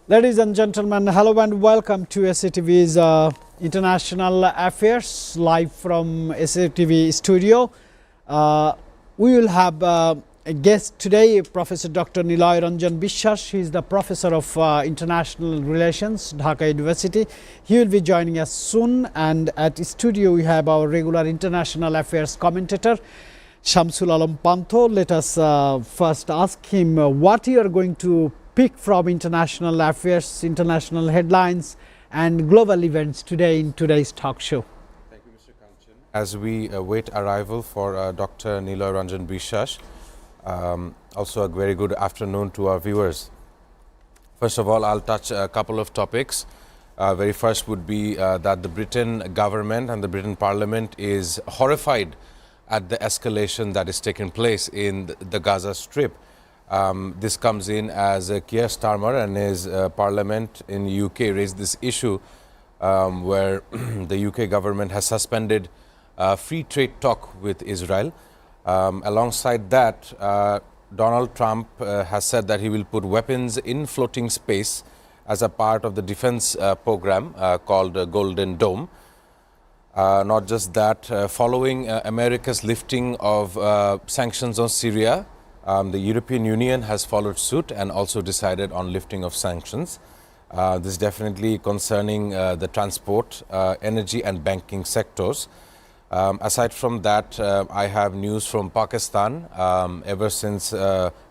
Ladies and gentlemen, hello and welcome to SATV's International Affairs live from SATV studio. We will have a guest today, Professor Dr. Niloy Ranjan Bishwas. He is the Professor of International Relations, Dhaka University. He will be joining us soon, and at studio we have our regular International Affairs commentator, Shamsul Alam Pantho. Let us first ask him what you are going to pick from international affairs, international headlines and global events today in today's talk show. Thank you, Mr. Kanchan. As we await arrival for Dr. Niloy Ranjan Bishwas, also a very good afternoon to our viewers. First of all, I'll touch a couple of topics. Very first would be that the Britain government and the Britain Parliament is horrified at the escalation that is taking place in the Gaza Strip. This comes in as Keir Starmer and his Parliament in the UK raised this issue where the UK government has suspended free trade talk with Israel. Alongside that, Donald Trump has said that he will put weapons in floating space as a part of the defense program called Golden Dome. Not just that, following America's lifting of sanctions on Syria, the European Union has followed suit and also decided on lifting of sanctions. This is definitely concerning the transport, energy and banking sectors. Aside from that, I have news from Pakistan. Ever since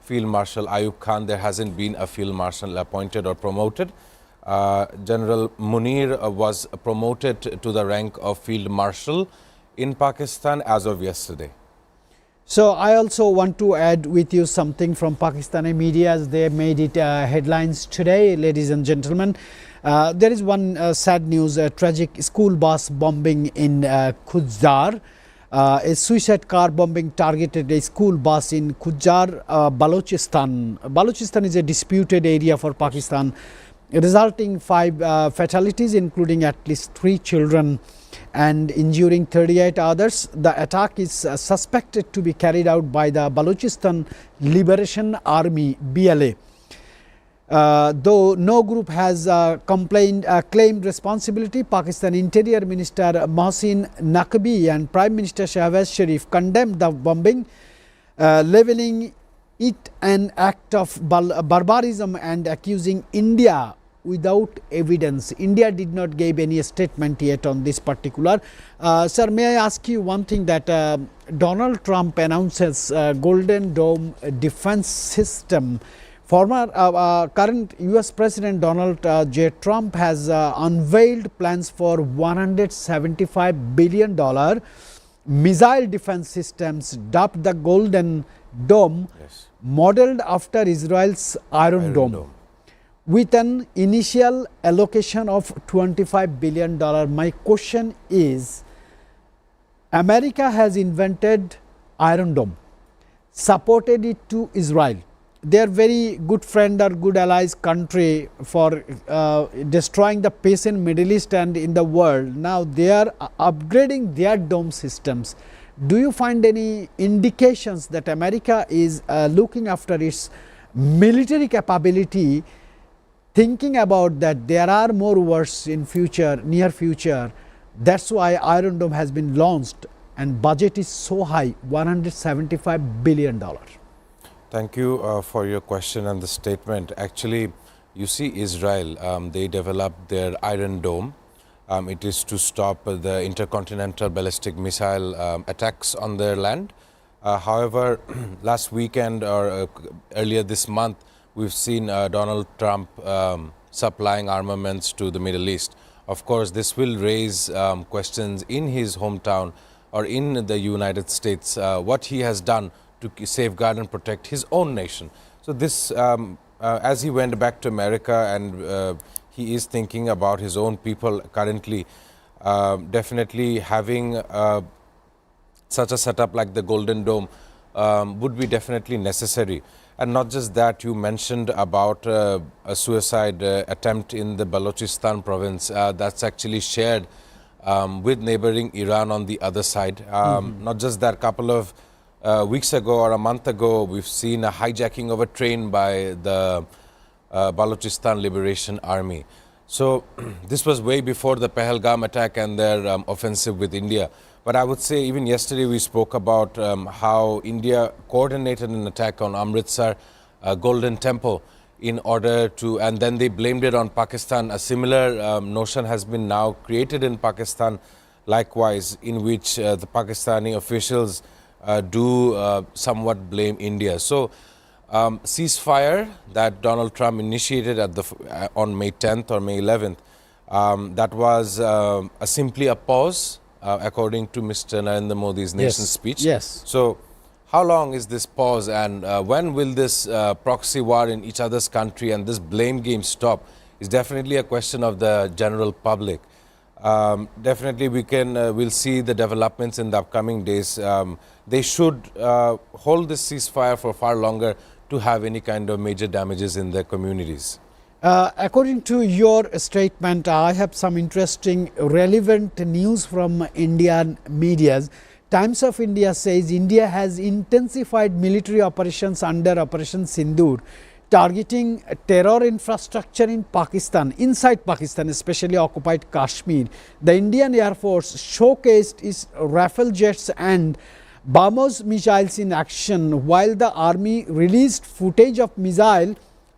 Field Marshal Ayub Khan, there hasn't been a Field Marshal appointed or promoted. General Munir was promoted to the rank of Field Marshal in Pakistan as of yesterday. So I also want to add with you something from Pakistani media as they made it headlines today, ladies and gentlemen. There is one sad news, a tragic school bus bombing in Khujjar. A suicide car bombing targeted a school bus in Khujjar, Balochistan. Balochistan is a disputed area for Pakistan, resulting 5 fatalities, including at least 3 children and injuring 38 others. The attack is suspected to be carried out by the Balochistan Liberation Army BLA. Though no group has claimed responsibility, Pakistan Interior Minister Mohsin Naqvi and Prime Minister Shahbaz Sharif condemned the bombing, labelling it an act of barbarism and accusing India without evidence. India did not give any statement yet on this particular. Sir, may I ask you one thing, that Donald Trump announces Golden Dome defense system. Current US President Donald J. Trump has unveiled plans for $175 billion missile defense systems dubbed the Golden Dome, Yes. modeled after Israel's Iron Dome, with an initial allocation of $25 billion. My question is, America has invented Iron Dome, supported it to Israel. They are very good friend or good allies country for destroying the peace in Middle East and in the world. Now they are upgrading their dome systems. Do you find any indications that America is looking after its military capability, thinking about that there are more wars in future, near future? That's why Iron Dome has been launched and budget is so high, $175 billion. Thank you for your question and the statement. Actually, you see Israel, they developed their Iron Dome. It is to stop the intercontinental ballistic missile attacks on their land. However, last weekend or earlier this month, we've seen Donald Trump supplying armaments to the Middle East. Of course, this will raise questions in his hometown or in the United States, what he has done to safeguard and protect his own nation. So this, as he went back to America and he is thinking about his own people currently, definitely having such a setup like the Golden Dome would be definitely necessary. And not just that, you mentioned about a suicide attempt in the Balochistan province that's actually shared with neighboring Iran on the other side. Not just that, couple of weeks ago or a month ago, we've seen a hijacking of a train by the Balochistan Liberation Army. So this was way before the Pahalgam attack and their offensive with India. But I would say even yesterday we spoke about how India coordinated an attack on Amritsar Golden Temple in order to, and then they blamed it on Pakistan. A similar notion has been now created in Pakistan, likewise, in which the Pakistani officials do somewhat blame India. So ceasefire that Donald Trump initiated at on May 10th or May 11th, that was simply a pause, according to Mr. Narendra Modi's nation speech. Yes. So how long is this pause, and when will this proxy war in each other's country and this blame game stop is definitely a question of the general public. Definitely we'll see the developments in the upcoming days. They should hold this ceasefire for far longer to have any kind of major damages in their communities. According to your statement, I have some interesting relevant news from Indian medias. Times of India says India has intensified military operations under Operation Sindoor, targeting terror infrastructure in Pakistan, inside Pakistan, especially occupied Kashmir. The Indian Air Force showcased its Rafale jets and BrahMos missiles in action, while the army released footage of missile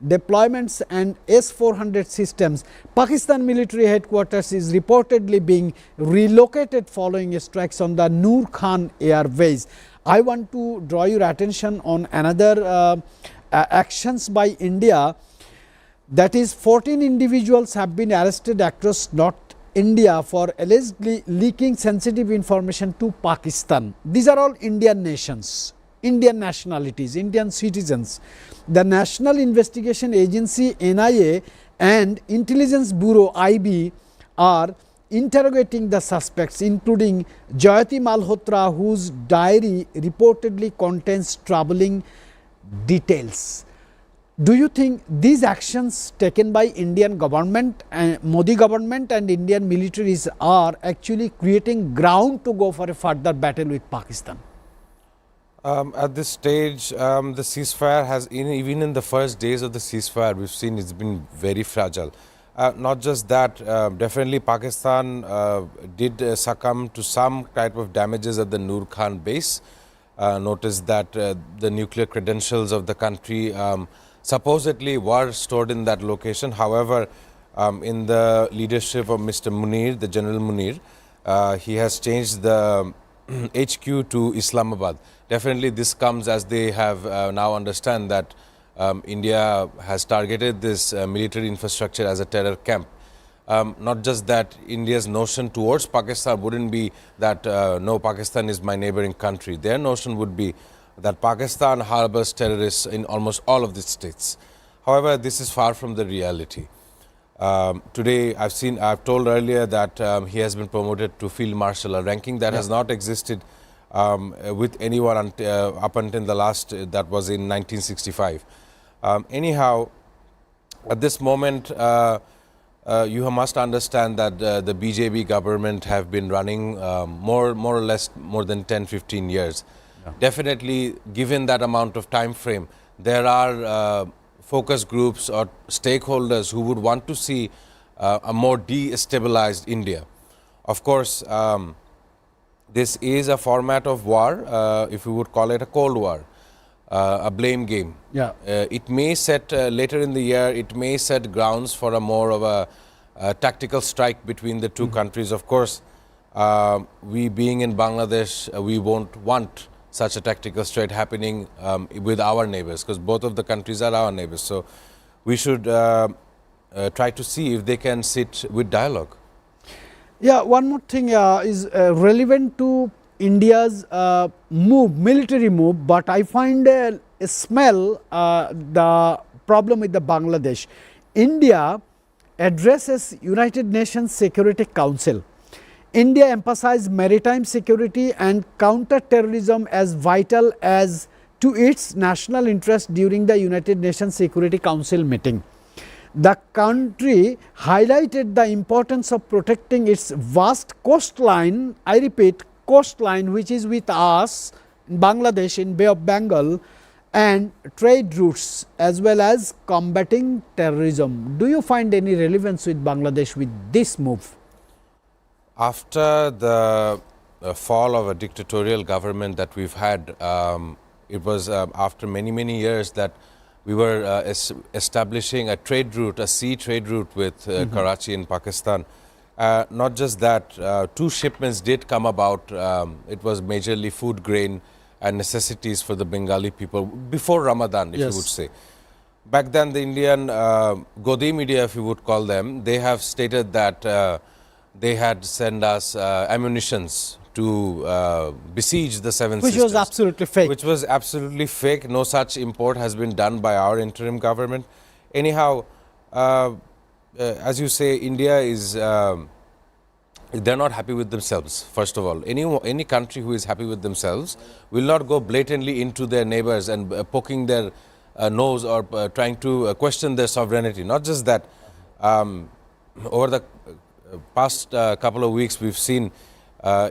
deployments and S-400 systems. Pakistan military headquarters is reportedly being relocated following strikes on the Noor Khan Airways. I want to draw your attention on another actions by India, that is 14 individuals have been arrested across North India for allegedly leaking sensitive information to Pakistan. These are all Indian nations, Indian nationalities, Indian citizens. The National Investigation Agency NIA and Intelligence Bureau IB are interrogating the suspects, including Jayati Malhotra, whose diary reportedly contains troubling details. Do you think these actions taken by Indian government and Modi government and Indian militaries are actually creating ground to go for a further battle with Pakistan? At this stage, the ceasefire has, even in the first days of the ceasefire, we've seen it's been very fragile. Not just that, definitely Pakistan did succumb to some type of damages at the Noor Khan base. Notice that the nuclear credentials of the country supposedly were stored in that location. However, in the leadership of Mr. Munir, the General Munir, he has changed the HQ to Islamabad. Definitely this comes as they have now understand that India has targeted this military infrastructure as a terror camp. Not just that, India's notion towards Pakistan wouldn't be that no, Pakistan is my neighboring country. Their notion would be that Pakistan harbors terrorists in almost all of the states. However, this is far from the reality. Today, I've told earlier that he has been promoted to Field Marshal, a ranking that has not existed with anyone up until the last, that was in 1965. Anyhow, at this moment, you must understand that the BJP government have been running more or less more than 10-15 years. Yeah. Definitely, given that amount of time frame, there are focus groups or stakeholders who would want to see a more destabilized India. Of course, this is a format of war, if we would call it a Cold War, a blame game. Yeah. It may set, later in the year, it may set grounds for a more of a tactical strike between the two countries. Of course, we being in Bangladesh, we won't want such a tactical strike happening with our neighbors, because both of the countries are our neighbors. So we should try to see if they can sit with dialogue. Yeah, one more thing is relevant to India's military move, but I find a smell the problem with the Bangladesh. India addresses United Nations Security Council. India emphasized maritime security and counter-terrorism as vital as to its national interest during the United Nations Security Council meeting. The country highlighted the importance of protecting its vast coastline, I repeat, coastline, which is with us in Bangladesh in Bay of Bengal, and trade routes as well as combating terrorism. Do you find any relevance with Bangladesh with this move? After the fall of a dictatorial government that we've had, it was after many years that we were establishing a trade route, a sea trade route with Karachi in Pakistan. Not just that, 2 shipments did come about. It was majorly food, grain and necessities for the Bengali people before Ramadan, if you would say. Back then, the Indian Godi media, if you would call them, they have stated that they had sent us ammunitions to besiege the Seven Sisters. Which was absolutely fake. Which was absolutely fake. No such import has been done by our interim government. Anyhow, as you say, India is, they're not happy with themselves, first of all. Any country who is happy with themselves will not go blatantly into their neighbors and poking their nose or trying to question their sovereignty. Not just that, over the past couple of weeks, we've seen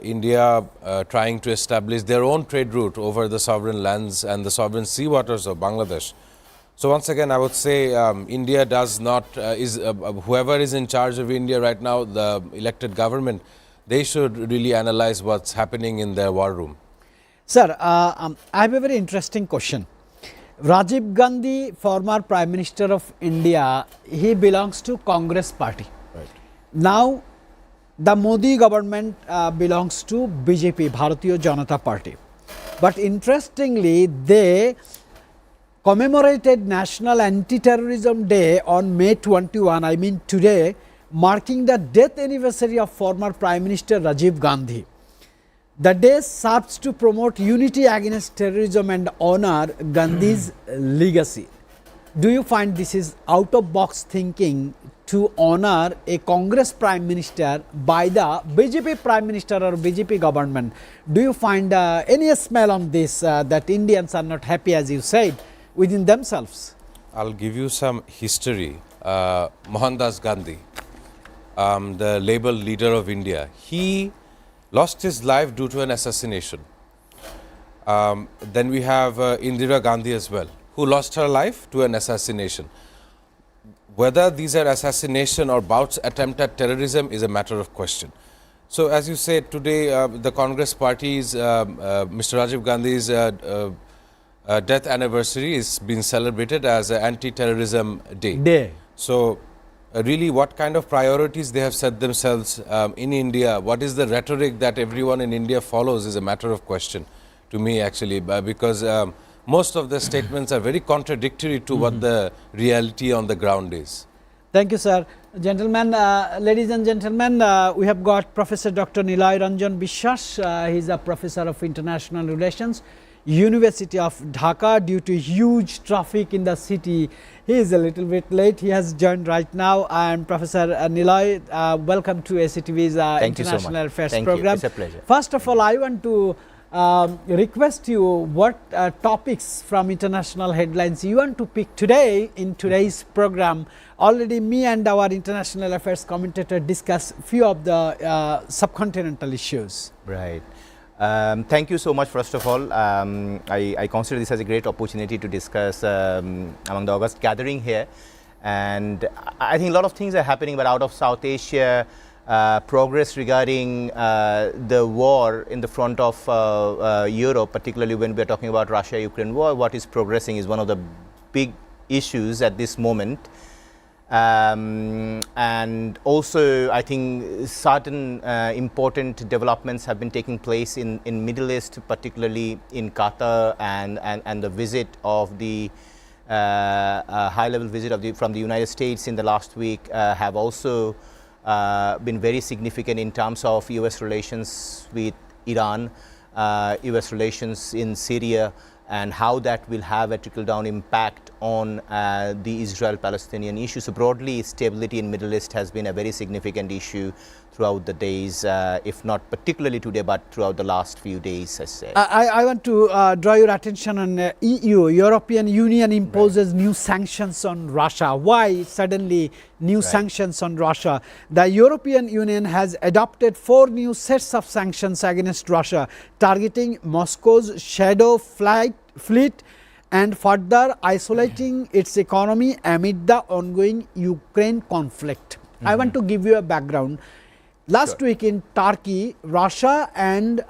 India trying to establish their own trade route over the sovereign lands and the sovereign sea waters of Bangladesh. So once again, I would say India does not, whoever is in charge of India right now, the elected government, they should really analyze what's happening in their war room. Sir, I have a very interesting question. Rajiv Gandhi, former Prime Minister of India, he belongs to Congress party. Right. Now, the Modi government belongs to BJP, Bharatiya Janata Party. But interestingly, they commemorated National Anti-Terrorism Day on May 21, I mean today, marking the death anniversary of former Prime Minister Rajiv Gandhi. The day serves to promote unity against terrorism and honor Gandhi's legacy. Do you find this is out-of-box thinking to honor a Congress Prime Minister by the BJP Prime Minister or BJP government? Do you find any smell on this that Indians are not happy, as you said, within themselves? I'll give you some history. Mohandas Gandhi, the labor leader of India, he lost his life due to an assassination. Then we have Indira Gandhi as well, who lost her life to an assassination. Whether these are assassination or bouts attempt at terrorism is a matter of question. So as you said, today the Congress party's, Mr. Rajiv Gandhi's death anniversary is being celebrated as an anti-terrorism day. So really what kind of priorities they have set themselves in India, what is the rhetoric that everyone in India follows is a matter of question to me actually, because most of the statements are very contradictory to what the reality on the ground is. Thank you, sir. Gentlemen, ladies and gentlemen, we have got Professor Dr. Nilay Ranjan Biswas. He is a professor of international relations, University of Dhaka. Due to huge traffic in the city, he is a little bit late. He has joined right now. And Professor Nilay, welcome to SATV's International Affairs program. It's a pleasure. First of all, I want to request you what topics from international headlines you want to pick today in today's program. Already me and our international affairs commentator discuss few of the subcontinental issues. Right. Thank you so much, first of all. I consider this as a great opportunity to discuss among the August gathering here. And I think a lot of things are happening, but out of South Asia, progress regarding the war in the front of Europe, particularly when we are talking about Russia-Ukraine war, what is progressing is one of the big issues at this moment. And also, I think certain important developments have been taking place in Middle East, particularly in Qatar, and the visit of the high-level visit from the United States in the last week have also been very significant in terms of US relations with Iran, US relations in Syria, and how that will have a trickle-down impact on the Israel-Palestinian issue. So broadly, stability in Middle East has been a very significant issue throughout the days, if not particularly today, but throughout the last few days, I say. I want to draw your attention on EU. European Union imposes new sanctions on Russia. Why suddenly new sanctions on Russia? The European Union has adopted 4 new sets of sanctions against Russia, targeting Moscow's shadow fleet and further isolating its economy amid the ongoing Ukraine conflict. I want to give you a background. Last week in Turkey, Russia and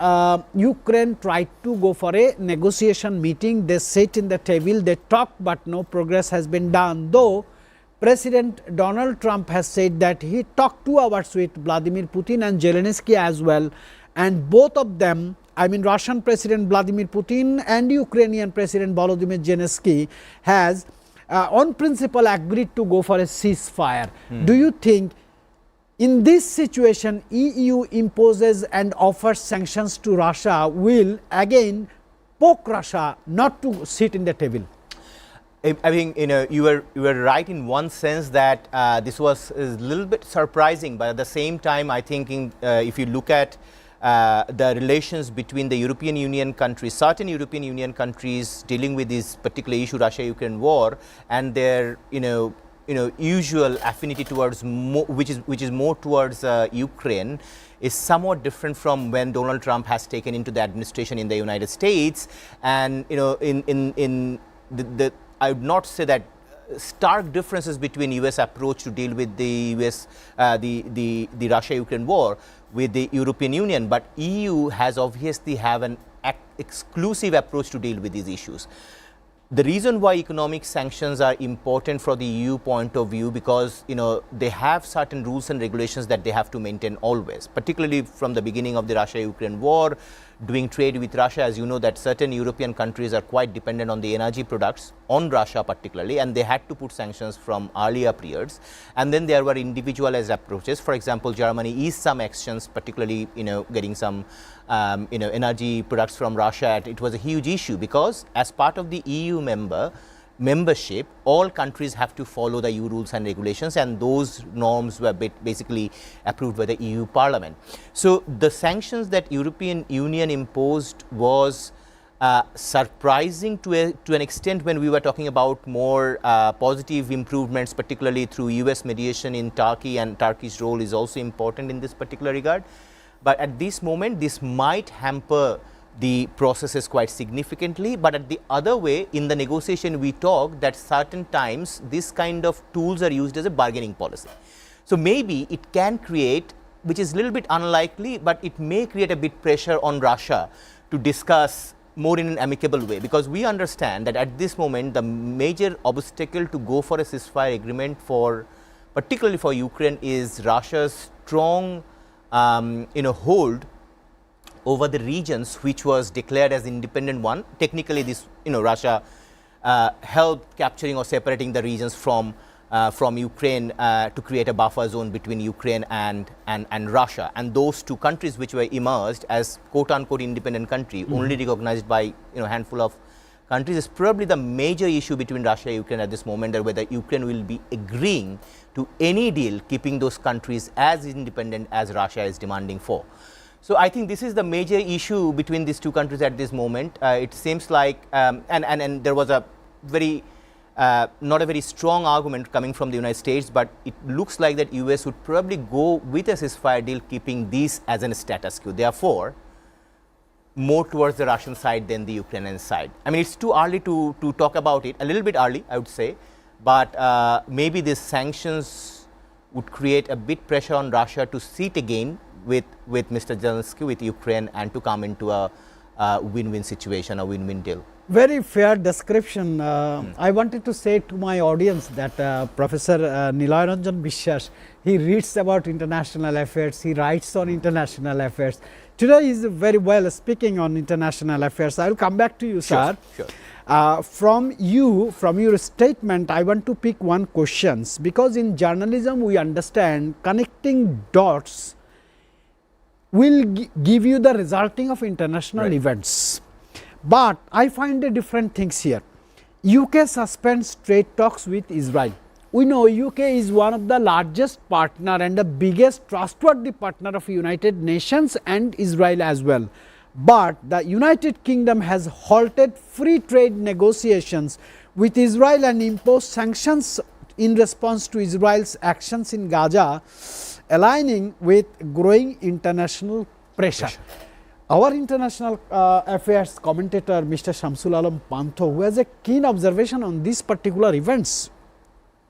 Ukraine tried to go for a negotiation meeting. They sat in the table, they talked, but no progress has been done. Though President Donald Trump has said that he talked 2 hours with Vladimir Putin and Zelensky as well, and both of them, I mean Russian President Vladimir Putin and Ukrainian President Volodymyr Zelensky has on principle agreed to go for a ceasefire. Do you think in this situation EU imposes and offers sanctions to Russia will again poke Russia not to sit in the table? I think you were right in one sense that this was a little bit surprising, but at the same time I think if you look at the relations between the European Union countries, certain European Union countries dealing with this particular issue, Russia-Ukraine war, and their usual affinity towards which is more towards Ukraine, is somewhat different from when Donald Trump has taken into the administration in the United States. And in the I would not say that stark differences between US approach to deal with the US the Russia-Ukraine war with the European Union, but EU has obviously have an exclusive approach to deal with these issues. The reason why economic sanctions are important for the EU point of view, because they have certain rules and regulations that they have to maintain always, particularly from the beginning of the Russia-Ukraine war, doing trade with Russia. As you know, that certain European countries are quite dependent on the energy products, on Russia particularly, and they had to put sanctions from earlier periods. And then there were individualized approaches. For example, Germany eased some actions, particularly getting some energy products from Russia. It was a huge issue because as part of the EU membership, all countries have to follow the EU rules and regulations, and those norms were basically approved by the EU Parliament. So the sanctions that European Union imposed was surprising to an extent when we were talking about more positive improvements, particularly through US mediation in Turkey, and Turkey's role is also important in this particular regard. But at this moment, this might hamper the processes quite significantly. But at the other way, in the negotiation we talk that certain times this kind of tools are used as a bargaining policy. So maybe it can create, which is a little bit unlikely, but it may create a bit pressure on Russia to discuss more in an amicable way, because we understand that at this moment the major obstacle to go for a ceasefire agreement particularly for Ukraine is Russia's strong hold over the regions which was declared as independent one. Technically this Russia helped capturing or separating the regions from Ukraine to create a buffer zone between Ukraine and Russia, and those two countries which were emerged as quote unquote independent country, only recognized by a handful of countries, is probably the major issue between Russia and Ukraine at this moment, that whether Ukraine will be agreeing to any deal keeping those countries as independent as Russia is demanding for. So I think this is the major issue between these two countries at this moment. It seems like and there was a very not a very strong argument coming from the United States, but it looks like that US would probably go with a ceasefire deal keeping this as a status quo. Therefore, more towards the Russian side than the Ukrainian side. I mean, it's too early to talk about it, a little bit early, I would say, but maybe these sanctions would create a bit pressure on Russia to sit again with Mr. Zelensky, with Ukraine, and to come into a win-win situation, a win-win deal. Very fair description. I wanted to say to my audience that Professor Niloy Ranjan Bishwas, he reads about international affairs, he writes on international affairs. Today he is very well speaking on international affairs. I will come back to you, sir. Sure. From your statement, I want to pick one question, because in journalism we understand connecting dots will give you the resulting of international events. But I find the different things here. UK suspends trade talks with Israel. We know UK is one of the largest partner and the biggest trustworthy partner of United Nations and Israel as well. But the United Kingdom has halted free trade negotiations with Israel and imposed sanctions in response to Israel's actions in Gaza, aligning with growing international pressure. Our international affairs commentator, Mr. Shamsul Alam Pantho, who has a keen observation on these particular events,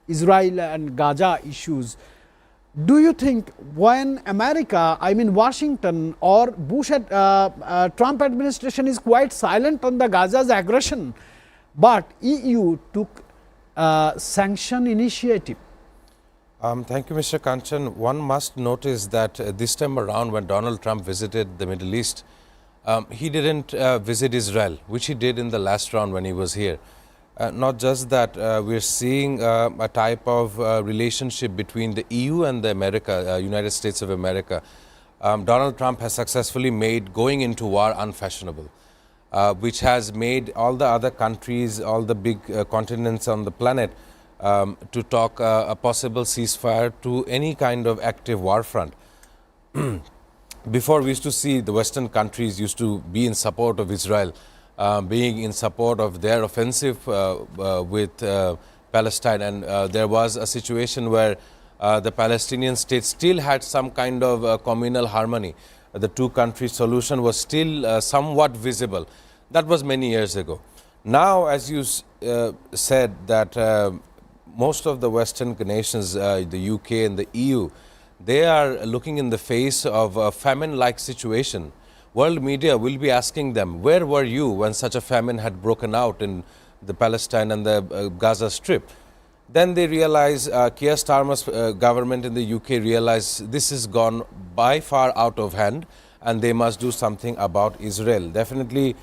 Israel and Gaza issues. Do you think when America, I mean Washington or Trump administration is quite silent on the Gaza's aggression, but EU took sanction initiative? Thank you, Mr. Kanchan. One must notice that this time around when Donald Trump visited the Middle East, he didn't visit Israel, which he did in the last round when he was here. Not just that, we're seeing a type of relationship between the EU and the United States of America. Donald Trump has successfully made going into war unfashionable, which has made all the other countries, all the big continents on the planet to talk a possible ceasefire to any kind of active war front. Before, we used to see the Western countries used to be in support of Israel, being in support of their offensive with Palestine, and there was a situation where the Palestinian state still had some kind of communal harmony. The two-country solution was still somewhat visible. That was many years ago. Now, as you said, that most of the Western nations, the UK and the EU, they are looking in the face of a famine-like situation. World media will be asking them, where were you when such a famine had broken out in the Palestine and the Gaza Strip? Then they realize, Keir Starmer's government in the UK realized this has gone by far out of hand and they must do something about Israel. Definitely,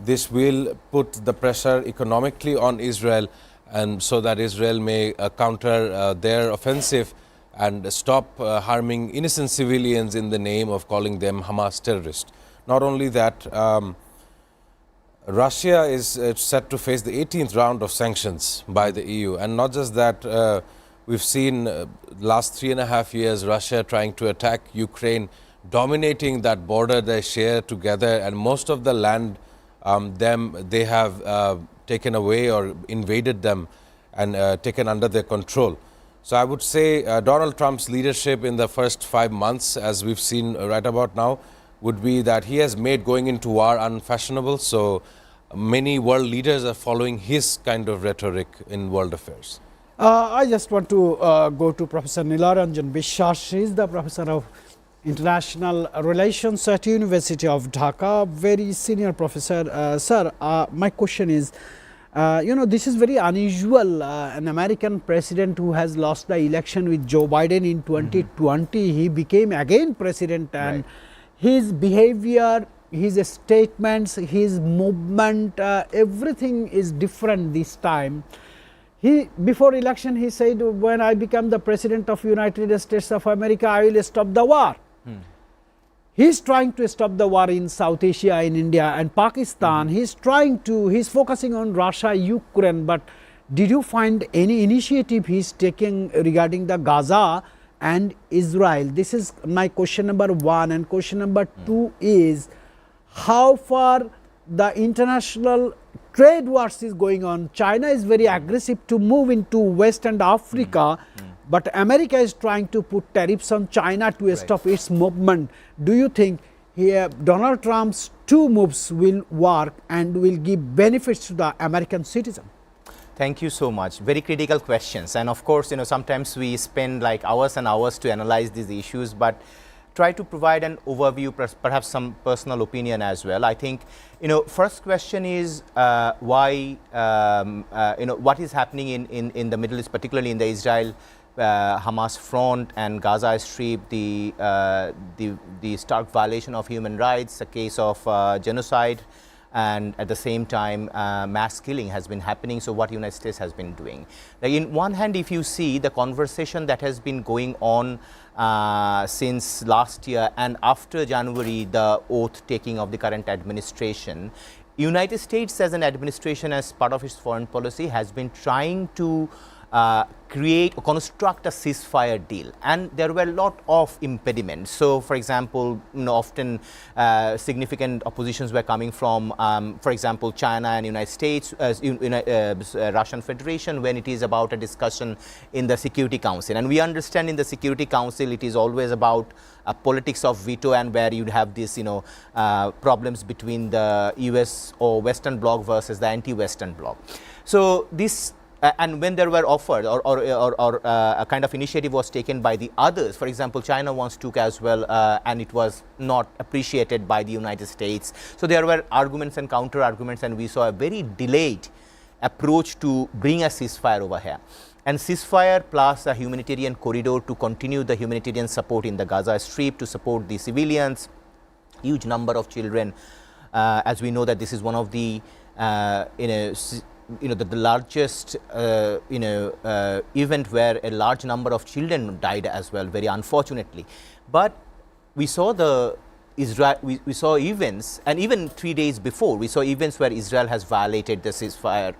this will put the pressure economically on Israel, and so that Israel may counter their offensive and stop harming innocent civilians in the name of calling them Hamas terrorists. Not only that, Russia is set to face the 18th round of sanctions by the EU, and not just that, we've seen last 3.5 years Russia trying to attack Ukraine, dominating that border they share together, and most of the land they have taken away or invaded them and taken under their control. So I would say Donald Trump's leadership in the first 5 months, as we've seen right about now, would be that he has made going into war unfashionable. So many world leaders are following his kind of rhetoric in world affairs. I just want to go to Professor Nilaranjan Biswas. He is the Professor of International Relations at University of Dhaka, very senior professor. Sir, my question is, this is very unusual. An American president who has lost the election with Joe Biden in 2020, he became again president, and his behavior, his statements, his movement, everything is different this time. Before election, he said, when I become the president of United States of America, I will stop the war. He is trying to stop the war in South Asia, in India and Pakistan. He is focusing on Russia, Ukraine. But did you find any initiative he is taking regarding the Gaza and Israel? This is my question number one. And question number two is, how far the international trade wars is going on? China is very aggressive to move into West and Africa. But America is trying to put tariffs on China to stop its movement. Do you think here Donald Trump's two moves will work and will give benefits to the American citizen? Thank you so much. Very critical questions. And of course, sometimes we spend like hours and hours to analyze these issues, but try to provide an overview, perhaps some personal opinion as well. I think, first question is why, what is happening in the Middle East, particularly in the Israel Hamas front and Gaza Strip, the stark violation of human rights, a case of genocide, and at the same time mass killing has been happening. So what United States has been doing? Like, in one hand, if you see the conversation that has been going on since last year and after January, the oath taking of the current administration, United States as an administration, as part of its foreign policy, has been trying to create or construct a ceasefire deal, and there were a lot of impediments. So, for example, often significant oppositions were coming from, for example, China and United States, Russian Federation, when it is about a discussion in the Security Council. And we understand in the Security Council it is always about politics of veto, and where you'd have this, problems between the US or Western bloc versus the anti-Western bloc. So this and when there were offered or a kind of initiative was taken by the others, for example, China once took as well, and it was not appreciated by the United States. So there were arguments and counter arguments, and we saw a very delayed approach to bring a ceasefire over here. And ceasefire plus a humanitarian corridor to continue the humanitarian support in the Gaza Strip, to support the civilians, huge number of children, as we know that this is one of the the largest event where a large number of children died as well, very unfortunately. But we saw we saw events, and even 3 days before we saw events where Israel has violated the ceasefire,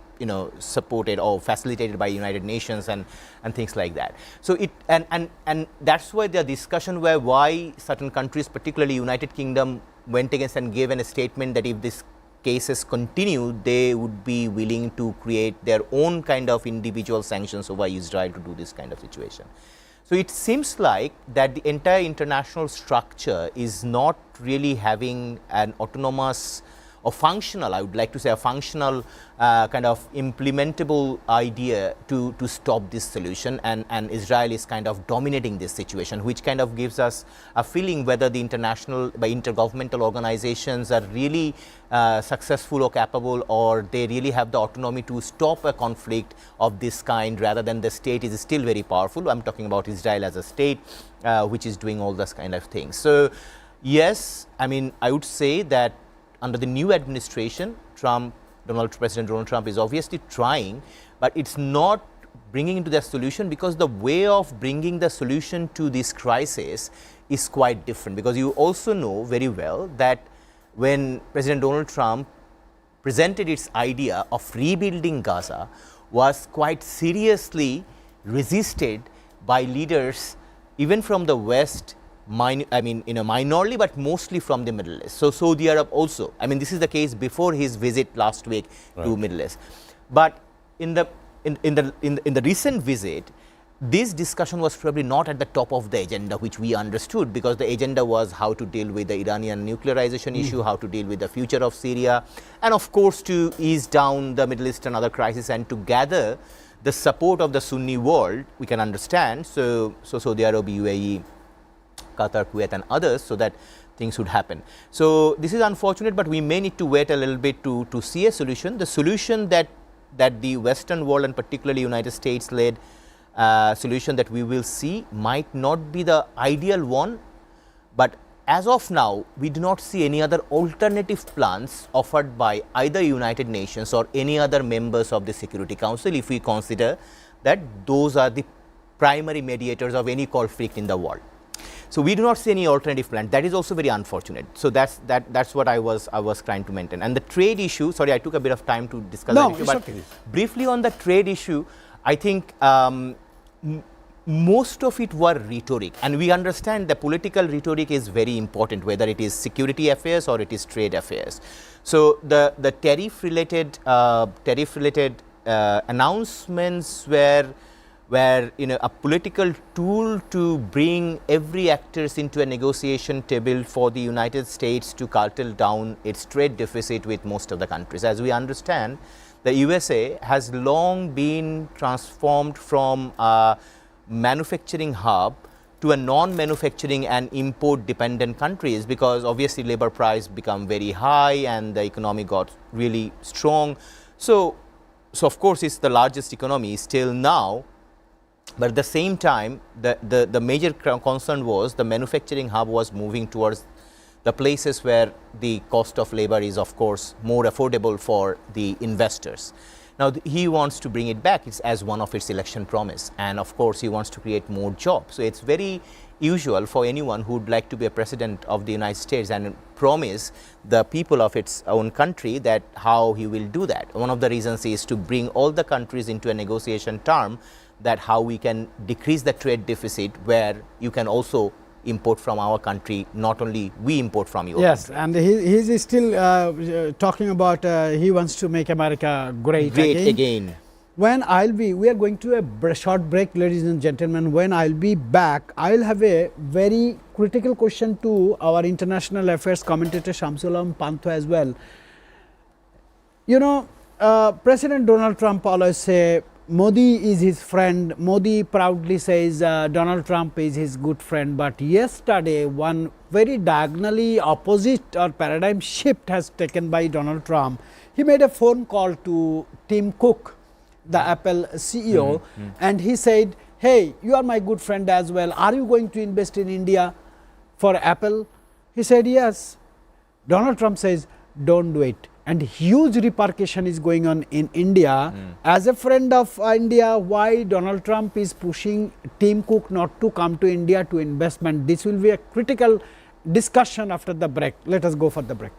supported or facilitated by United Nations and things like that. So it and that's why the discussion where why certain countries, particularly United Kingdom, went against and gave a statement that if this cases continue, they would be willing to create their own kind of individual sanctions over Israel to do this kind of situation. So it seems like that the entire international structure is not really having an autonomous or functional, I would like to say a functional kind of implementable idea to stop this solution, and Israel is kind of dominating this situation, which kind of gives us a feeling whether the intergovernmental organizations are really successful or capable, or they really have the autonomy to stop a conflict of this kind, rather than the state is still very powerful. I'm talking about Israel as a state, which is doing all this kind of things. So yes, I mean, I would say that under the new administration, President Donald Trump is obviously trying, but it's not bringing into the solution, because the way of bringing the solution to this crisis is quite different. Because you also know very well that when President Donald Trump presented its idea of rebuilding Gaza, was quite seriously resisted by leaders even from the West, minorly, but mostly from the Middle East. So Saudi Arab also, I mean, this is the case before his visit last week to Middle East. But in the recent visit, this discussion was probably not at the top of the agenda, which we understood, because the agenda was how to deal with the Iranian nuclearization issue, how to deal with the future of Syria, and of course to ease down the Middle East and other crises, and to gather the support of the Sunni world, we can understand. So Saudi Arabia, UAE, Qatar, Kuwait and others, so that things would happen. So this is unfortunate, but we may need to wait a little bit to see a solution. The solution that the Western world, and particularly United States led solution that we will see, might not be the ideal one, but as of now we do not see any other alternative plans offered by either United Nations or any other members of the Security Council, if we consider that those are the primary mediators of any conflict in the world. So we do not see any alternative plan. That is also very unfortunate. So that's what I was trying to maintain. And the trade issue, sorry, I took a bit of time to discuss that issue, but okay. Briefly on the trade issue, I think most of it were rhetoric, and we understand the political rhetoric is very important, whether it is security affairs or it is trade affairs. So the tariff related announcements were a political tool to bring every actors into a negotiation table for the United States to curtail down its trade deficit with most of the countries. As we understand, the USA has long been transformed from a manufacturing hub to a non-manufacturing and import dependent countries, because obviously labor price become very high and the economy got really strong. So of course it's the largest economy still now. But at the same time, the major concern was the manufacturing hub was moving towards the places where the cost of labor is, of course, more affordable for the investors. Now he wants to bring it back as one of its election promise, and of course he wants to create more jobs. So it's very usual for anyone who would like to be a president of the United States and promise the people of its own country that how he will do that. One of the reasons is to bring all the countries into a negotiation term, that how we can decrease the trade deficit, where you can also import from our country, not only we import from your Yes, country. and he is still talking about he wants to make America great again. When we are going to a short break, ladies and gentlemen. When I'll be back, I'll have a very critical question to our international affairs commentator Shamsulam Pantho as well. You know, President Donald Trump always say Modi is his friend. Modi proudly says Donald Trump is his good friend. But yesterday, one very diagonally opposite or paradigm shift has taken by Donald Trump. He made a phone call to Tim Cook, the Apple CEO, and he said, hey, you are my good friend as well. Are you going to invest in India for Apple? He said, yes. Donald Trump says, don't do it. And huge repercussion is going on in India. As a friend of India, why Donald Trump is pushing Tim Cook not to come to India to investment? This will be a critical discussion after the break. Let us go for the break.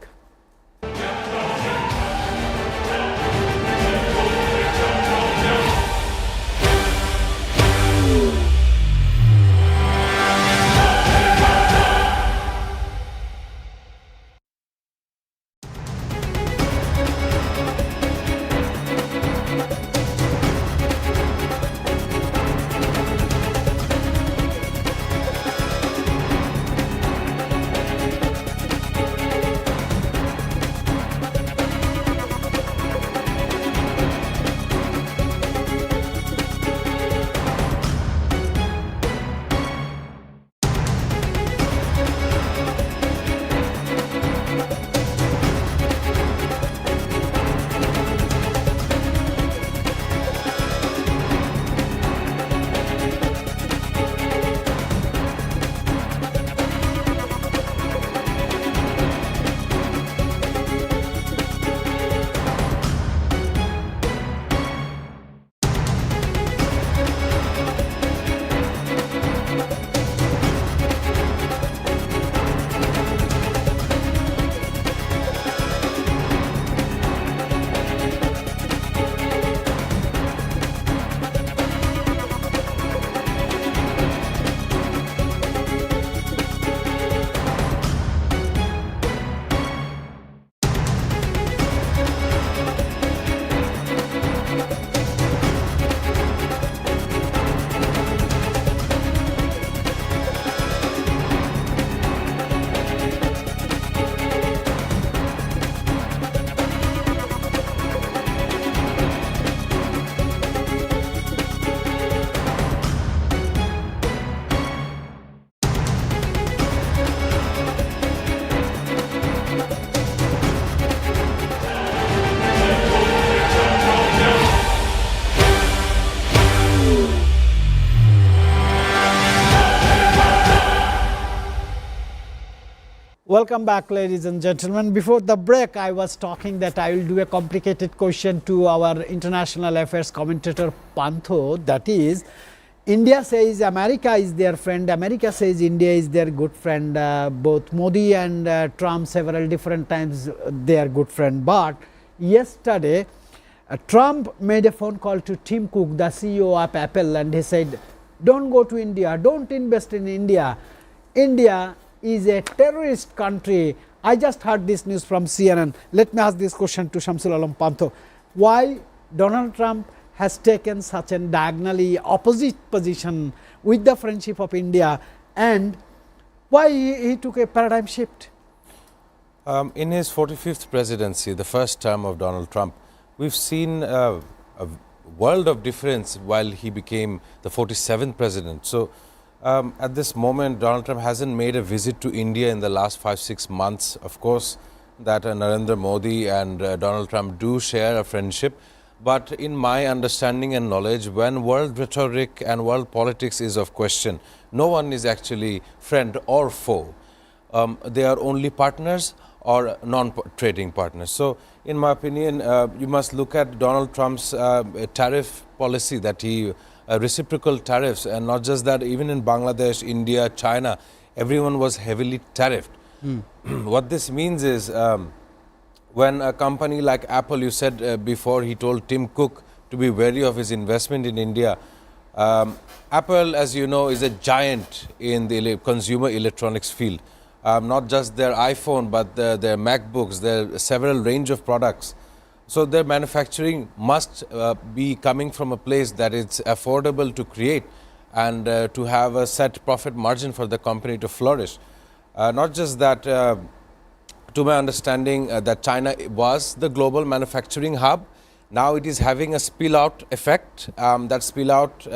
Welcome back, ladies and gentlemen. Before the break, I was talking that I will do a complicated question to our international affairs commentator Pantho. That is, India says America is their friend, America says India is their good friend. Both Modi and Trump several different times they are good friend. But yesterday, Trump made a phone call to Tim Cook, the CEO of Apple, and he said, don't go to India, don't invest in India. India is a terrorist country. I just heard this news from CNN. Let me ask this question to Shamsul Alam Pantho. Why Donald Trump has taken such a diagonally opposite position with the friendship of India, and why he took a paradigm shift? In his 45th presidency, the first term of Donald Trump, we've seen a world of difference while he became the 47th president. So at this moment, Donald Trump hasn't made a visit to India in the last 5-6 months. Of course, that Narendra Modi and Donald Trump do share a friendship. But in my understanding and knowledge, when world rhetoric and world politics is of question, no one is actually friend or foe. They are only partners or non-trading partners. So, in my opinion, you must look at Donald Trump's tariff policy, that he reciprocal tariffs, and not just that, even in Bangladesh, India, China, everyone was heavily tariffed. What this means is, when a company like Apple, you said before, he told Tim Cook to be wary of his investment in India. Apple, as you know, is a giant in the consumer electronics field. Not just their iPhone, but their MacBooks, their several range of products. So their manufacturing must be coming from a place that it's affordable to create and to have a set profit margin for the company to flourish. Not just that, to my understanding, that China was the global manufacturing hub. Now it is having a spill out effect. That spill out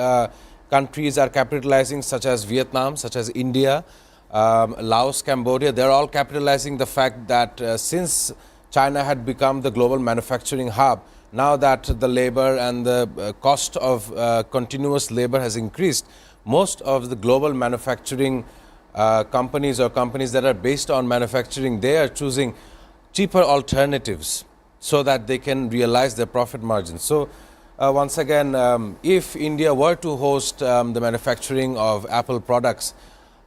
countries are capitalizing, such as Vietnam, such as India, Laos, Cambodia. They're all capitalizing the fact that since China had become the global manufacturing hub, now that the labor and the cost of continuous labor has increased, most of the global manufacturing companies or companies that are based on manufacturing, they are choosing cheaper alternatives so that they can realize their profit margins. So once again, if India were to host the manufacturing of Apple products,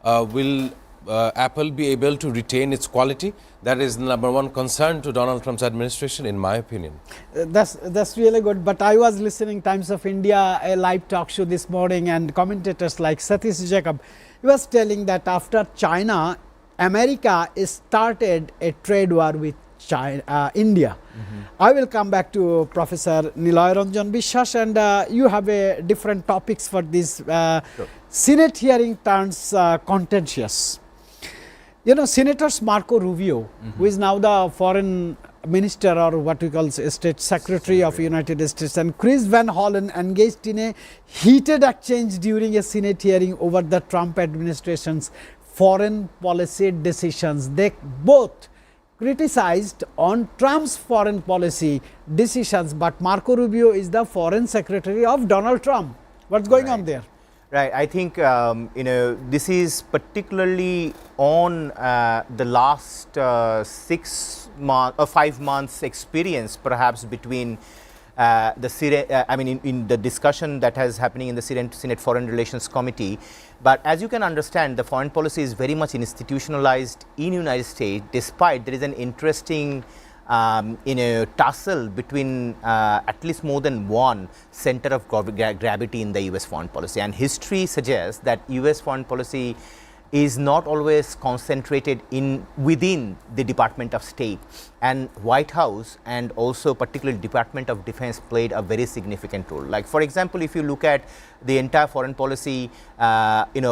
will Apple be able to retain its quality? That is the number one concern to Donald Trump's administration, in my opinion. That's really good. But I was listening Times of India, a live talk show this morning, and commentators like Satish Jacob, he was telling that after China, America started a trade war with India. I will come back to Professor Niloy Ranjan Bishwas, and you have a different topics for this. Sure. Senate hearing turns contentious. You know, Senators Marco Rubio, who is now the foreign minister, or what we call state secretary of United States, and Chris Van Hollen engaged in a heated exchange during a Senate hearing over the Trump administration's foreign policy decisions. They both criticized on Trump's foreign policy decisions, but Marco Rubio is the foreign secretary of Donald Trump. What's going on there? Right. I think, you know, this is particularly on the last 6 months or 5 months experience, perhaps, between in the discussion that is happening in the Senate Foreign Relations Committee. But as you can understand, the foreign policy is very much institutionalized in United States, despite there is an interesting tussle between at least more than one center of gravity in the US foreign policy. And history suggests that US foreign policy is not always concentrated within the Department of State, and White House and also particularly Department of Defense played a very significant role. Like, for example, if you look at the entire foreign policy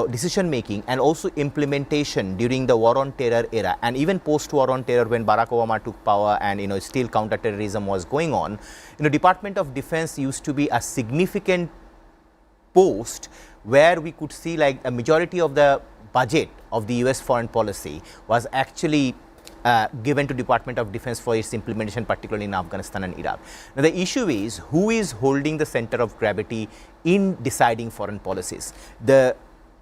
decision making and also implementation during the war on terror era, and even post war on terror when Barack Obama took power and still counterterrorism was going on, Department of Defense used to be a significant post where we could see like a majority of the budget of the US foreign policy was actually given to Department of Defense for its implementation, particularly in Afghanistan and Iraq. Now, the issue is who is holding the center of gravity in deciding foreign policies. The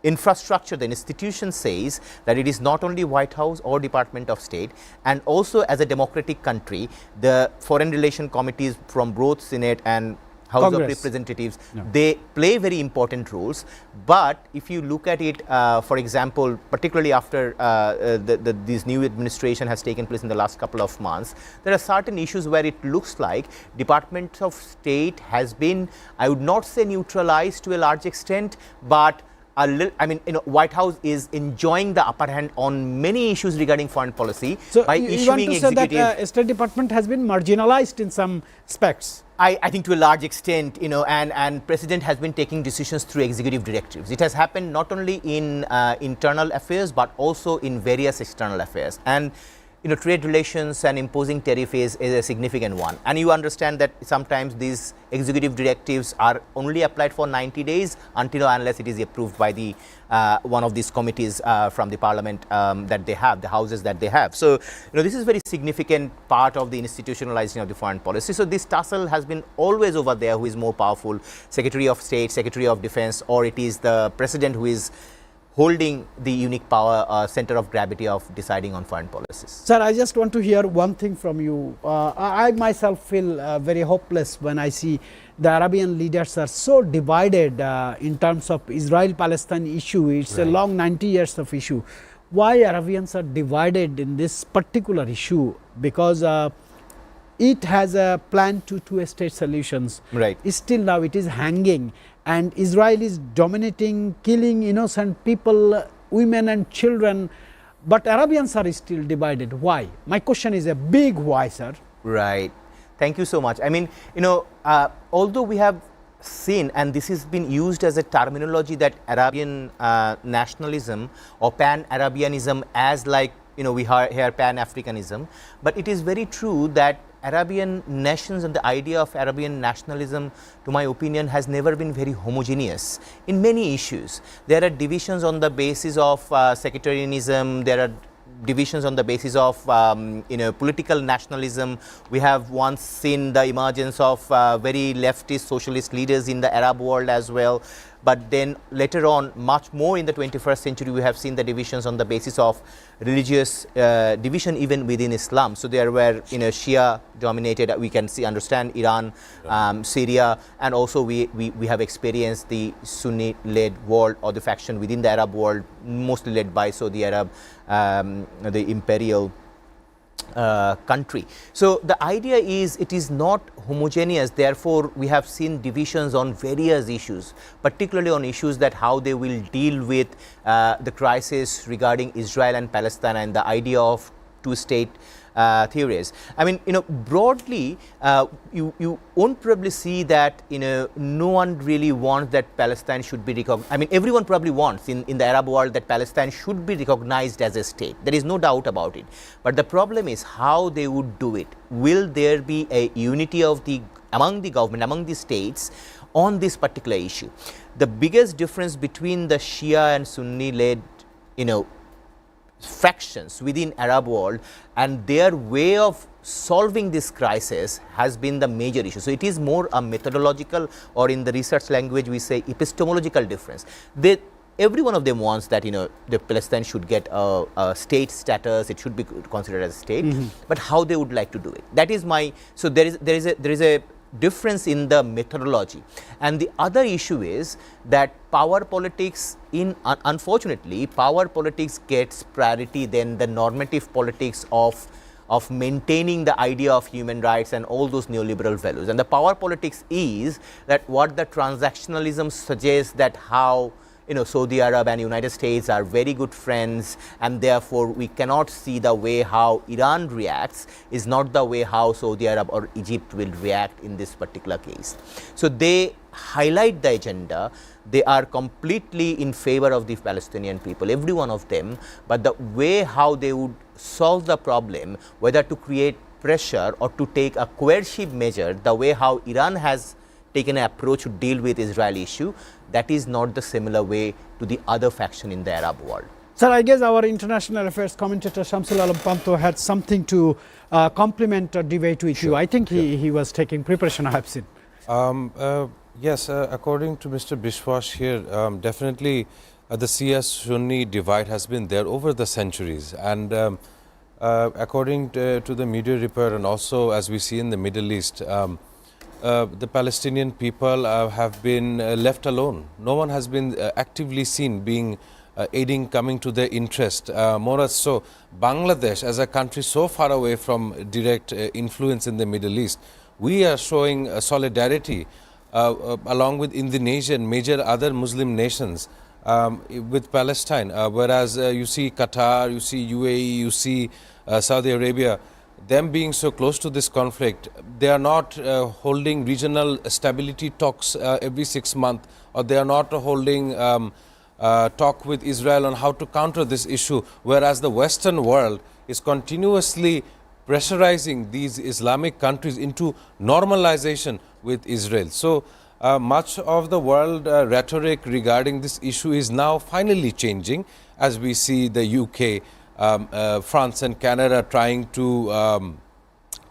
infrastructure, the institution says that it is not only White House or Department of State, and also as a democratic country, the foreign relation committees from both Senate and House Congress of Representatives, they play very important roles. But if you look at it, for example, particularly after this new administration has taken place in the last couple of months, there are certain issues where it looks like Department of State has been, I would not say neutralized to a large extent, but White House is enjoying the upper hand on many issues regarding foreign policy. So by issuing you want to say that State Department has been marginalized in some aspects? I think to a large extent, and President has been taking decisions through executive directives. It has happened not only in internal affairs, but also in various external affairs. And trade relations and imposing tariff is a significant one. And you understand that sometimes these executive directives are only applied for 90 days until unless it is approved by the one of these committees from the parliament that they have, the houses that they have. So, this is very significant part of the institutionalizing of the foreign policy. So, this tussle has been always over there, who is more powerful, Secretary of State, Secretary of Defense, or it is the President who is holding the unique power center of gravity of deciding on foreign policies. Sir, I just want to hear one thing from you. I myself feel very hopeless when I see the Arabian leaders are so divided in terms of Israel-Palestine issue. It's a long 90 years of issue. Why Arabians are divided in this particular issue? Because it has a plan to two-state solutions. Right. Still now it is hanging, and Israel is dominating, killing innocent people, women and children, but Arabians are still divided. Why? My question is a big why, sir. Right. Thank you so much. I mean, although we have seen, and this has been used as a terminology, that Arabian nationalism or Pan-Arabianism, as like, we hear Pan-Africanism, but it is very true that Arabian nations and the idea of Arabian nationalism, to my opinion, has never been very homogeneous in many issues. There are divisions on the basis of sectarianism, there are divisions on the basis of political nationalism. We have once seen the emergence of very leftist socialist leaders in the Arab world as well. But then later on, much more in the 21st century, we have seen the divisions on the basis of religious division even within Islam. So there were Shia dominated, we can understand Iran, Syria, and also we have experienced the Sunni led world, or the faction within the Arab world, mostly led by Saudi Arab, the imperial country. So the idea is it is not homogeneous, therefore we have seen divisions on various issues, particularly on issues that how they will deal with the crisis regarding Israel and Palestine and the idea of two-state theories. I mean, broadly, you won't probably see that, no one really wants that Palestine should be recognized. I mean, everyone probably wants in the Arab world that Palestine should be recognized as a state. There is no doubt about it. But the problem is how they would do it. Will there be a unity of among the government, among the states on this particular issue? The biggest difference between the Shia and Sunni led, factions within Arab world and their way of solving this crisis has been the major issue. So it is more a methodological, or in the research language we say epistemological difference. Every one of them wants that the Palestine should get a state status, it should be considered as a state, but how they would like to do it. That is so there is a difference in the methodology. And the other issue is that power politics, unfortunately, power politics gets priority than the normative politics of maintaining the idea of human rights and all those neoliberal values. And the power politics is that what the transactionalism suggests, that how Saudi Arab and United States are very good friends, and therefore we cannot see the way how Iran reacts is not the way how Saudi Arab or Egypt will react in this particular case. So they highlight the agenda. They are completely in favor of the Palestinian people, every one of them, but the way how they would solve the problem, whether to create pressure or to take a coercive measure, the way how Iran has taken an approach to deal with Israel issue, that is not the similar way to the other faction in the Arab world. Sir, I guess our international affairs commentator Shamsul Alam Panto had something to complement or debate with you. I think he was taking preparation, I have seen. Yes, according to Mr. Bishwash here, definitely the Shia-Sunni divide has been there over the centuries, and according to the media report, and also as we see in the Middle East, the Palestinian people have been left alone. No one has been actively seen being aiding, coming to their interest. More so, Bangladesh as a country so far away from direct influence in the Middle East, we are showing solidarity along with Indonesia and major other Muslim nations with Palestine, whereas you see Qatar, you see UAE, you see Saudi Arabia, them being so close to this conflict, they are not holding regional stability talks every 6 months, or they are not holding talk with Israel on how to counter this issue, whereas the Western world is continuously pressurizing these Islamic countries into normalization with Israel. So much of the world rhetoric regarding this issue is now finally changing, as we see the UK, France and Canada trying to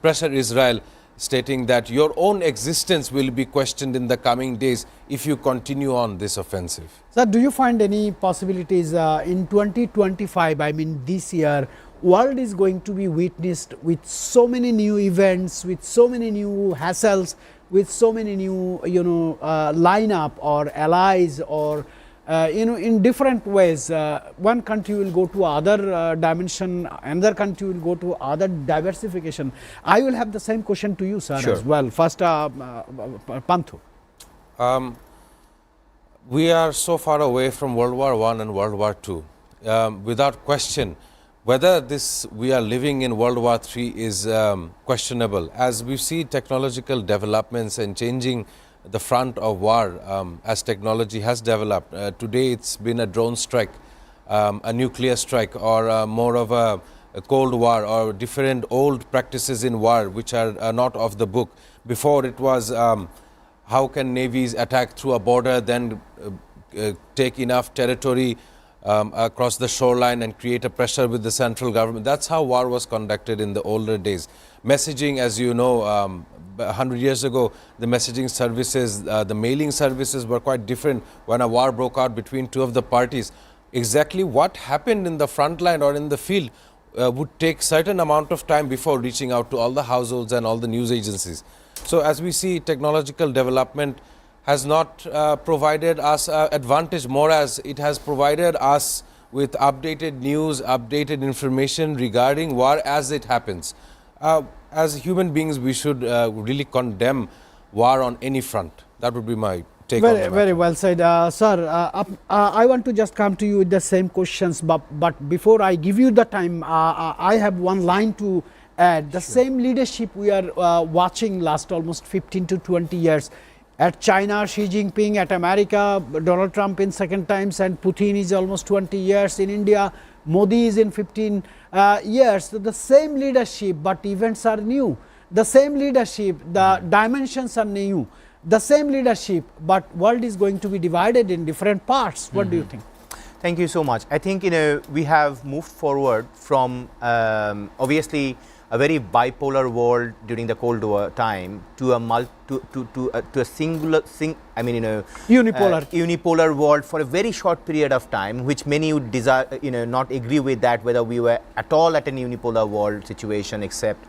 pressure Israel stating that your own existence will be questioned in the coming days if you continue on this offensive. Sir, do you find any possibilities in 2025, I mean this year, world is going to be witnessed with so many new events, with so many new hassles, with so many new lineup or allies, or in different ways. One country will go to other dimension, another country will go to other diversification. I will have the same question to you, sir, Sure. as well. First, Panthu. We are so far away from World War I and World War II. Without question, whether this we are living in World War III is questionable. As we see technological developments and changing the front of war as technology has developed. Today it's been a drone strike, a nuclear strike, or more of a Cold War, or different old practices in war which are not of the book. Before it was how can navies attack through a border, then take enough territory across the shoreline and create a pressure with the central government. That's how war was conducted in the older days. Messaging, as you know, 100 years ago, the messaging services, the mailing services were quite different when a war broke out between two of the parties. Exactly what happened in the front line or in the field would take certain amount of time before reaching out to all the households and all the news agencies. So as we see, technological development has not provided us advantage, more as it has provided us with updated news, updated information regarding war as it happens. As human beings, we should really condemn war on any front. That would be my take on the matter. Very well said. Sir, I want to just come to you with the same questions, but before I give you the time, I have one line to add. The same leadership we are watching last almost 15 to 20 years. At China, Xi Jinping; at America, Donald Trump in second times, and Putin is almost 20 years. In India, Modi is in 15 years. So the same leadership, but events are new. The same leadership, the dimensions are new. The same leadership, but world is going to be divided in different parts. What do you think? Thank you so much. I think we have moved forward from obviously a very bipolar world during the Cold War time to a singular unipolar world for a very short period of time, which many would desire, not agree with that, whether we were at all at an unipolar world situation, except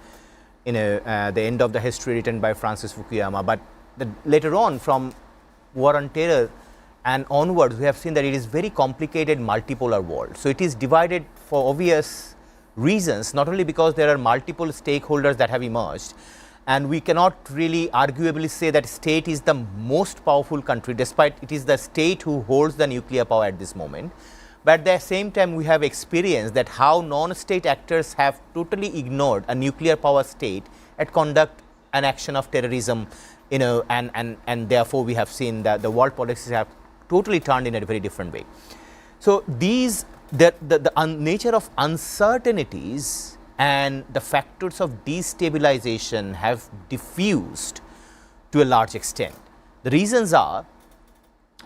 the end of the history written by Francis Fukuyama. But later on, from War on Terror and onwards, we have seen that it is very complicated multipolar world. So it is divided for obvious reasons, not only because there are multiple stakeholders that have emerged, and we cannot really arguably say that state is the most powerful country, despite it is the state who holds the nuclear power at this moment. But at the same time, we have experienced that how non-state actors have totally ignored a nuclear power state and conduct an action of terrorism, and therefore we have seen that the world politics have totally turned in a very different way. So these the nature of uncertainties and the factors of destabilization have diffused to a large extent. The reasons are,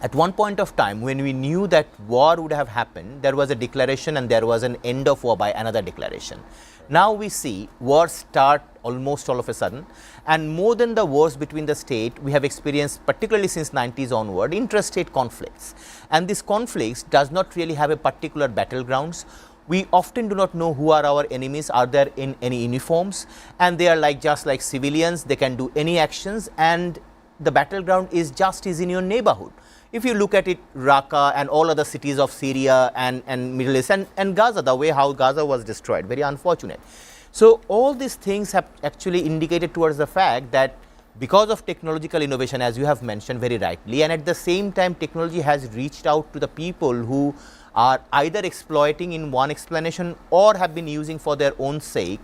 at one point of time when we knew that war would have happened, there was a declaration and there was an end of war by another declaration. Now we see wars start almost all of a sudden, and more than the wars between the state, we have experienced, particularly since 90s onward, interstate conflicts. And these conflicts does not really have a particular battlegrounds. We often do not know who are our enemies, are there in any uniforms, and they are just like civilians, they can do any actions, and the battleground is in your neighborhood. If you look at it, Raqqa and all other cities of Syria and Middle East and Gaza, the way how Gaza was destroyed, very unfortunate. So all these things have actually indicated towards the fact that because of technological innovation, as you have mentioned very rightly, and at the same time technology has reached out to the people who are either exploiting in one explanation or have been using for their own sake,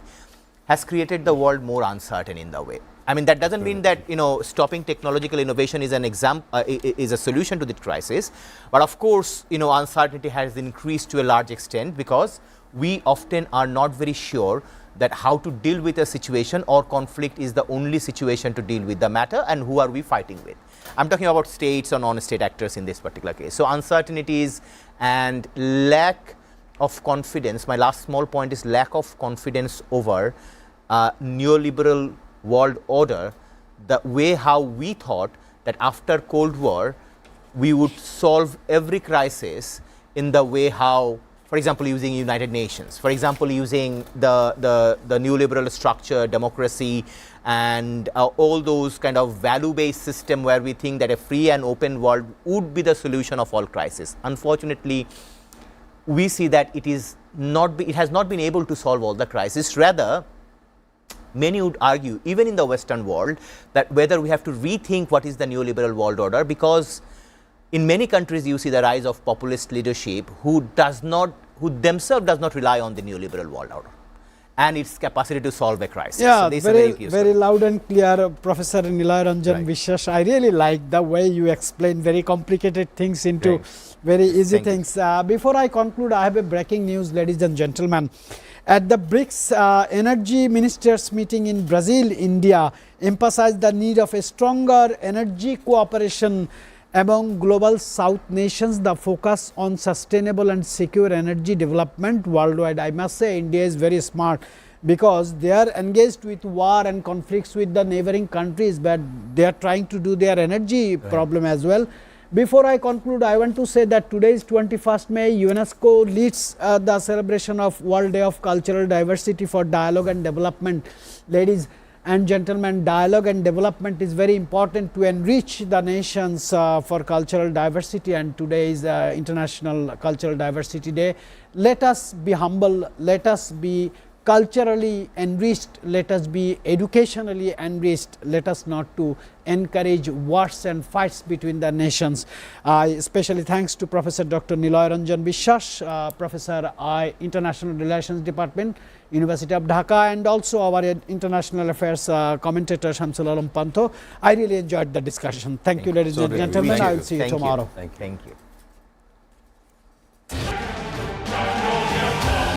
has created the world more uncertain in the way. I mean, that doesn't mean that stopping technological innovation is is a solution to the crisis, but of course uncertainty has increased to a large extent because we often are not very sure that how to deal with a situation, or conflict is the only situation to deal with the matter, and who are we fighting with. I'm talking about states or non-state actors in this particular case. So uncertainties and lack of confidence, my last small point is lack of confidence over neoliberal world order, the way how we thought that after Cold War, we would solve every crisis in the way how, for example, using United Nations, for example, using the neoliberal structure, democracy, and all those kind of value-based system where we think that a free and open world would be the solution of all crises. Unfortunately, we see that it has not been able to solve all the crises. Rather, many would argue, even in the Western world, that whether we have to rethink what is the neoliberal world order, because in many countries you see the rise of populist leadership who themselves does not rely on the neoliberal world order and its capacity to solve a crisis. Yeah, So very loud and clear, Professor Niloy Ranjan Biswas. I really like the way you explain very complicated things into very easy things. Before I conclude, I have a breaking news, ladies and gentlemen. At the BRICS energy ministers meeting in Brazil, India emphasized the need of a stronger energy cooperation among global South nations. The focus on sustainable and secure energy development worldwide. I must say India is very smart, because they are engaged with war and conflicts with the neighboring countries, but they are trying to do their energy problem as well. Before I conclude, I want to say that today is 21st May. UNESCO leads the celebration of World Day of Cultural Diversity for Dialogue and Development. Ladies and gentlemen, dialogue and development is very important to enrich the nations for cultural diversity, and today is International Cultural Diversity Day. Let us be humble, let us be culturally enriched, let us be educationally enriched, let us not to encourage wars and fights between the nations. Especially thanks to Professor Dr. Niloy Ranjan Biswas, Professor International Relations Department, University of Dhaka, and also our International Affairs commentator Shamsul Alam Panto. I really enjoyed the discussion. Thank you, ladies and gentlemen. I will see you tomorrow. Thank you.